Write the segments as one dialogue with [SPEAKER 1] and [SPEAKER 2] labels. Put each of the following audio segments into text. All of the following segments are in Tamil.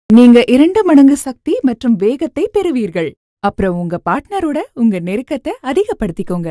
[SPEAKER 1] நீங்க 2 மடங்கு சக்தி மற்றும் வேகத்தை பெறுவீர்கள். அப்புறம் உங்க பார்ட்னரோட உங்க நெருக்கத்தை அதிகப்படுத்திக்கோங்க.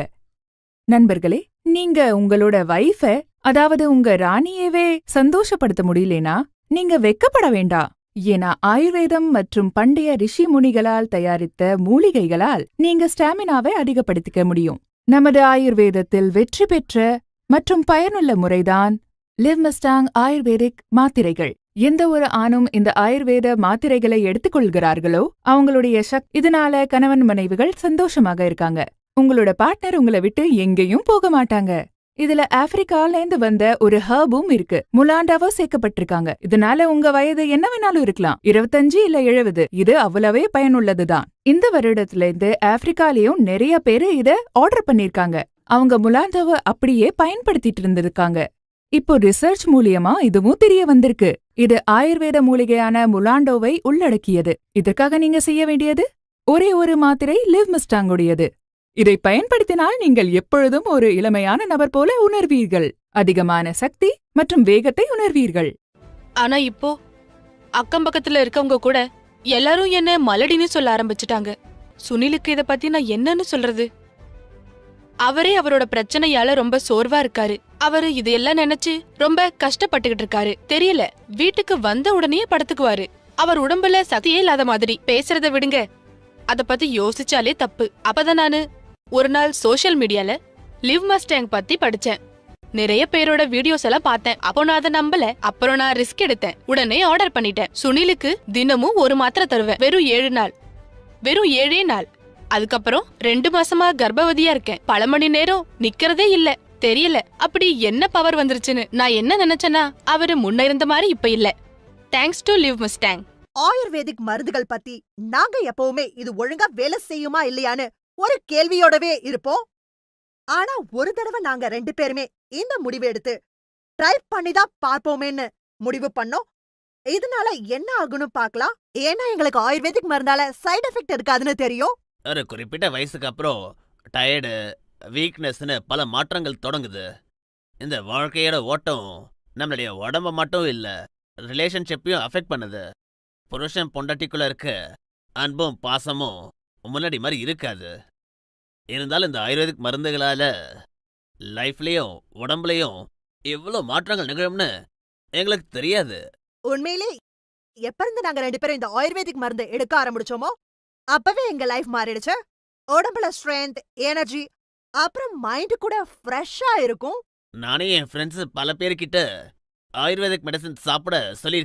[SPEAKER 1] நண்பர்களே, நீங்க உங்களோட வைஃப, அதாவது உங்க ராணியவே சந்தோஷப்படுத்த முடியலனா நீங்க வெக்கப்பட வேண்டாம். ஏன்னா ஆயுர்வேதம் மற்றும் பண்டைய ரிஷி முனிகளால் தயாரித்த மூலிகைகளால் நீங்க ஸ்டாமினாவை அதிகப்படுத்திக்க முடியும். நமது ஆயுர்வேதத்தில் வெற்றி பெற்ற மற்றும் பயனுள்ள முறைதான் லிவ்மஸ்டாங் ஆயுர்வேதிக் மாத்திரைகள். எந்த ஒரு ஆணும் இந்த ஆயுர்வேத மாத்திரைகளை எடுத்துக்கொள்கிறார்களோ அவங்களுடைய இதனால கணவன் மனைவிகள் சந்தோஷமாக இருக்காங்க. உங்களோட பார்ட்னர் உங்களை விட்டு எங்கேயும் போக மாட்டாங்க. இதுல ஆப்பிரிக்கால வந்த ஒரு ஹர்பும் இருக்கு. முலாண்டாவோ சேர்க்கப்பட்டிருக்காங்க. இதனால உங்க வயது என்ன வேணாலும் இருக்கலாம், 25 இல்ல 70. இது அவ்வளவே பயனுள்ளதுதான். இந்த வருடத்துல இருந்து ஆப்பிரிக்காலயும் நிறைய பேரு இத ஆர்டர் பண்ணிருக்காங்க. அவங்க முலாண்டாவை அப்படியே பயன்படுத்திட்டு இருந்திருக்காங்க. இப்போ ரிசர்ச் மூலியமா இதுவும் தெரிய வந்திருக்கு. இது ஆயுர்வேத மூலிகையான முலாண்டோவை உள்ளடக்கியது. இதற்காக நீங்க செய்ய வேண்டியது ஒரே ஒரு மாத்திரை லிவ்மஸ்டாங்குடையது. இதை பயன்படுத்தினால் நீங்கள் எப்பொழுதும் ஒரு இளமையான நபர் போல உணர்வீர்கள். அதிகமான சக்தி மற்றும் வேகத்தை உணர்வீர்கள்.
[SPEAKER 2] ஆனா இப்போ அக்கம் பக்கத்துல இருக்கவங்க கூட எல்லாரும் என்ன மலடின்னு சொல்ல ஆரம்பிச்சுட்டாங்க. சுனிலுக்கு இத பத்தி நான் என்னன்னு சொல்றது? அவரே அவரோட பிரச்சனையால ரொம்ப சோர்வா இருக்காரு. அவரு இதையெல்லாம் நினைச்சு ரொம்ப கஷ்டப்பட்டுகிட்டு இருக்காரு. தெரியல, வீட்டுக்கு வந்த உடனே படுத்துக்குவாரு. அவர் உடம்புல சக்தியே இல்லாத மாதிரி. பேசுறத விடுங்க, அத பத்தி யோசிச்சாலே தப்பு. அப்பதான் நானு ஒரு நாள் சோஷியல் மீடியால லிவ்மஸ்டாங் பத்தி படிச்சேன். நிறைய பேரோட வீடியோஸ் எல்லாம் பார்த்தேன். அப்போ நான் அதை நம்பல. அப்புறம் நான் ரிஸ்க் எடுத்தேன். உடனே ஆர்டர் பண்ணிட்டேன். சுனிலுக்கு தினமும் ஒரு மாத்திரை தருவேன். வெறும் 7 நாள். வெறும் 7 நாள். அதுக்கப்புறம் 2 மாசமா கர்ப்பவதியா இருக்கேன். பல மணி நேரம் நிக்கிறதே இல்ல. தெரியல அப்படி என்ன பவர் வந்துருச்சுன்னு. நான் என்ன நினைச்சேன்னா அவரு முன்ன இருந்த மாதிரி இப்ப இல்ல. Thanks to லிவ்மஸ்டாங்.
[SPEAKER 3] ஆயுர்வேதிக் மருந்துகள் பத்தி நாங்க எப்பவுமே இது ஒழுங்கா வேலை செய்யுமா இல்லையான்னு ஒரு கேள்வியோடவே இருப்போம். ஆனா ஒரு தடவை நாங்க 2 பேருமே இந்த முடிவு எடுத்து ட்ரை பண்ணிதான் பார்ப்போமேன்னு முடிவு பண்ணோம். இதனால என்ன ஆகுன்னு பார்க்கலாம். ஏன்னா எங்களுக்கு ஆயுர்வேதிக் மருந்தால சைடு எஃபெக்ட் இருக்காதுன்னு தெரியும்.
[SPEAKER 4] ஒரு குறிப்பிட்ட வயசுக்கு அப்புறம் டயர்டு, வீக்னஸ்னு பல மாற்றங்கள் தொடங்குது. இந்த வாழ்க்கையோட ஓட்டம் நம்மளுடைய உடம்ப மட்டும் இல்ல, ரிலேஷன்ஷிப்பையும் அஃபெக்ட் பண்ணுது. புருஷன் பொண்டாட்டிக்குள்ள இருக்க அன்பும் பாசமும் முன்னாடி மாதிரி இருக்காது. இருந்தாலும் இந்த ஆயுர்வேதிக் மருந்துகளால லைஃப்லயும் உடம்புலயும் எவ்வளோ மாற்றங்கள் நிகழும்னு எங்களுக்கு தெரியாது.
[SPEAKER 3] உண்மையிலே எப்ப இருந்து நாங்க 2 பேரும் இந்த ஆயுர்வேதிக் மருந்து எடுக்க ஆரம்பிச்சோமோ அப்பவே எங்க லைஃப் மாறிடுச்சு. உடம்புல ஸ்ட்ரென்த், எனர்ஜி, அப்புறம் மைண்ட் கூட ஃப்ரெஷ்ஷா இருக்கும்.
[SPEAKER 4] நானே என் ஃப்ரெண்ட்ஸ் பல பேர்கிட்ட ஆயுர்வேதிக் மெடிசன் சாப்பிட சொல்லி